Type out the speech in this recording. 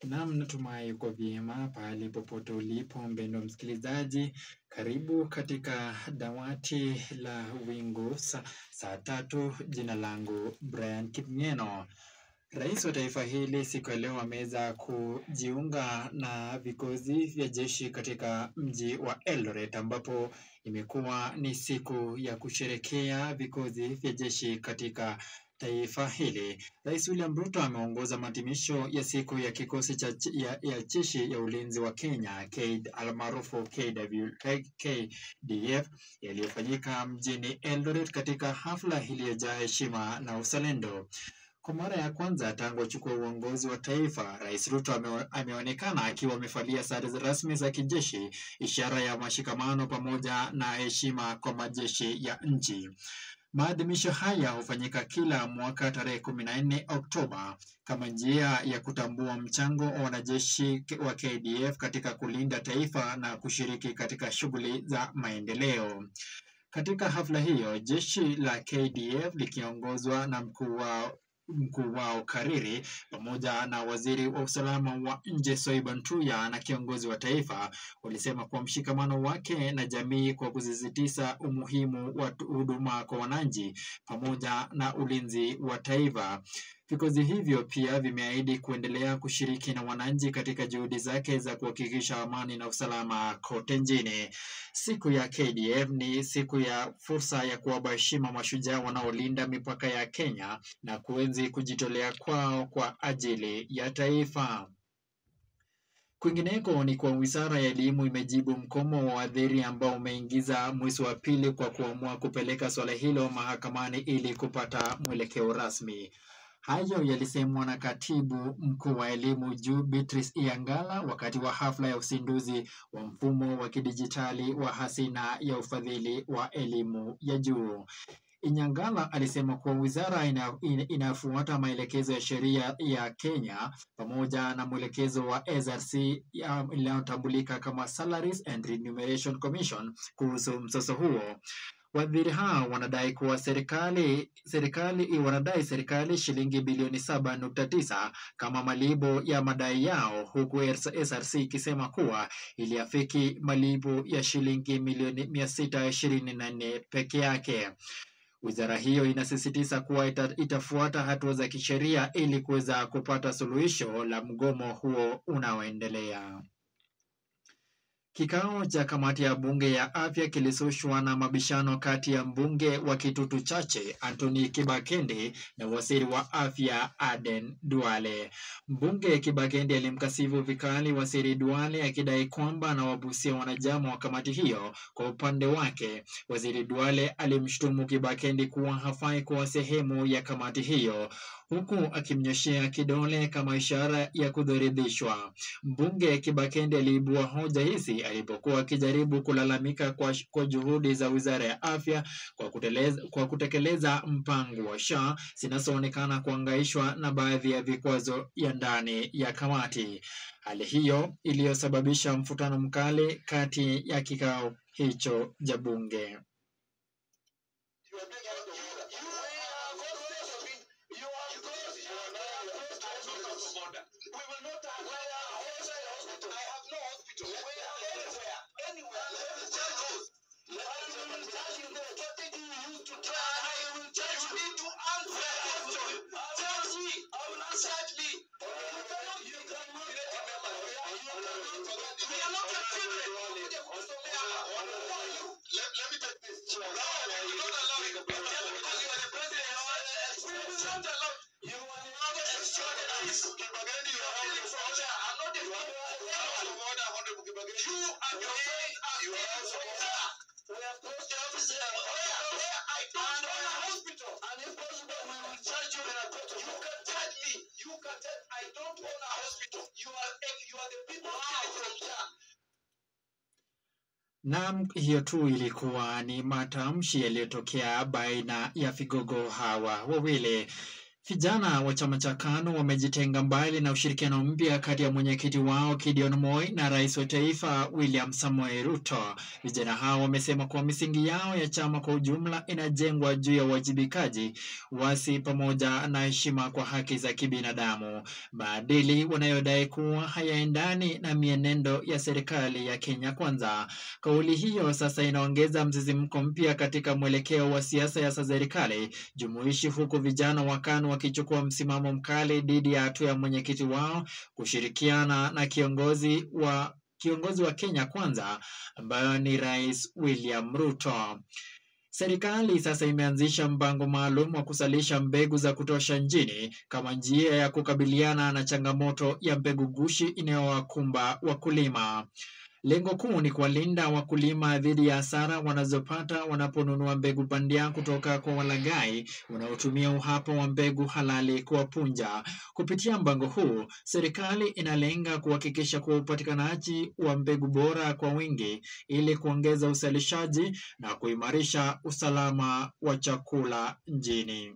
Naam, natumai uko vyema pahali popote ulipo mpendwa msikilizaji. Karibu katika dawati la wingu saa tatu. Jina langu Brian Kipngeno. Rais wa taifa hili siku ya leo ameweza kujiunga na vikosi vya jeshi katika mji wa Eldoret, ambapo imekuwa ni siku ya kusherekea vikosi vya jeshi katika taifa hili. Rais William Ruto ameongoza maadhimisho ya siku ya kikosi ya jeshi ya ulinzi wa Kenya almaarufu KDF yaliyofanyika mjini Eldoret katika hafla iliyojaa heshima na uzalendo. Kwa mara ya kwanza tangu achukue uongozi wa taifa, Rais Ruto ameonekana akiwa amevalia sare rasmi za kijeshi, ishara ya mashikamano pamoja na heshima kwa majeshi ya nchi. Maadhimisho haya hufanyika kila mwaka tarehe 14 Oktoba kama njia ya kutambua mchango wa wanajeshi wa KDF katika kulinda taifa na kushiriki katika shughuli za maendeleo. Katika hafla hiyo, jeshi la KDF likiongozwa na mkuu wao Kariri pamoja na waziri wa usalama wa nje Soiban Tuya na kiongozi wa taifa walisema kwa mshikamano wake na jamii kwa kusisitiza umuhimu wa huduma kwa wananchi pamoja na ulinzi wa taifa. Vikosi hivyo pia vimeahidi kuendelea kushiriki na wananchi katika juhudi zake za kuhakikisha amani na usalama kote nchini. Siku ya KDF ni siku ya fursa ya kuwapa heshima mashujaa wanaolinda mipaka ya Kenya na kuenzi kujitolea kwao kwa ajili ya taifa. Kwingineko ni kwa Wizara ya Elimu imejibu mkomo wa waziri ambao umeingiza mwezi wa pili kwa kuamua kupeleka swala hilo mahakamani ili kupata mwelekeo rasmi. Hayo yalisemwa na Katibu Mkuu wa Elimu Juu Beatrice Iangala wakati wa hafla ya uzinduzi wa mfumo wa kidijitali wa hazina ya ufadhili wa elimu ya juu. Inyangala alisema kuwa wizara inafuata maelekezo ya sheria ya Kenya pamoja na mwelekezo wa SRC inayotambulika kama Salaries and Remuneration Commission kuhusu mzozo huo. Waziri hao wanadai kuwa serikali shilingi bilioni 7.9 kama malipo ya madai yao, huku SRC ikisema kuwa iliafiki malipo ya shilingi milioni 624 peke yake. Wizara hiyo inasisitiza kuwa itafuata hatua za kisheria ili kuweza kupata suluhisho la mgomo huo unaoendelea. Kikao cha kamati ya bunge ya afya kilisushwa na mabishano kati ya mbunge wa Kitutu Chache Anthony Kibakende na waziri wa afya Aden Duale. Mbunge Kibakende alimkasifu vikali waziri Duale akidai kwamba anawabusia wanachama wa kamati hiyo. Kwa upande wake, waziri Duale alimshutumu Kibakende kuwa hafai kuwa sehemu ya kamati hiyo, huku akimnyoshea kidole kama ishara ya kutoridhishwa. Mbunge Kibakende aliibua hoja hizi alipokuwa akijaribu kulalamika kwa juhudi za Wizara ya Afya kwa kutekeleza mpango wa SHA zinazoonekana kuangaishwa na baadhi ya vikwazo ya ndani ya kamati. Hali hiyo iliyosababisha mvutano mkali kati ya kikao hicho cha bunge. Naam, hiyo tu ilikuwa ni matamshi yaliyotokea baina ya vigogo hawa wawili. Vijana wa chama cha KANU wamejitenga mbali na ushirikiano mpya kati ya mwenyekiti wao Gideon Moi na rais wa taifa William Samoei Ruto. Vijana hao wamesema kuwa misingi yao ya chama kwa ujumla inajengwa juu ya uwajibikaji, uasi pamoja na heshima kwa haki za kibinadamu, maadili wanayodai kuwa hayaendani na mienendo ya serikali ya Kenya Kwanza. Kauli hiyo sasa inaongeza msisimko mpya katika mwelekeo wa siasa ya serikali jumuishi, huku vijana wa KANU wakichukua msimamo mkali dhidi ya hatua ya mwenyekiti wao kushirikiana na kiongozi wa Kenya Kwanza ambayo ni Rais William Ruto. Serikali sasa imeanzisha mpango maalum wa kusalisha mbegu za kutosha nchini kama njia ya kukabiliana na changamoto ya mbegu gushi inayowakumba wakulima. Lengo kuu ni kuwalinda wakulima dhidi ya hasara wanazopata wanaponunua mbegu bandia kutoka kwa walaghai wanaotumia uhaba wa mbegu halali kuwapunja. Kupitia mpango huu, serikali inalenga kuhakikisha kuwa upatikanaji wa mbegu bora kwa wingi ili kuongeza uzalishaji na kuimarisha usalama wa chakula nchini.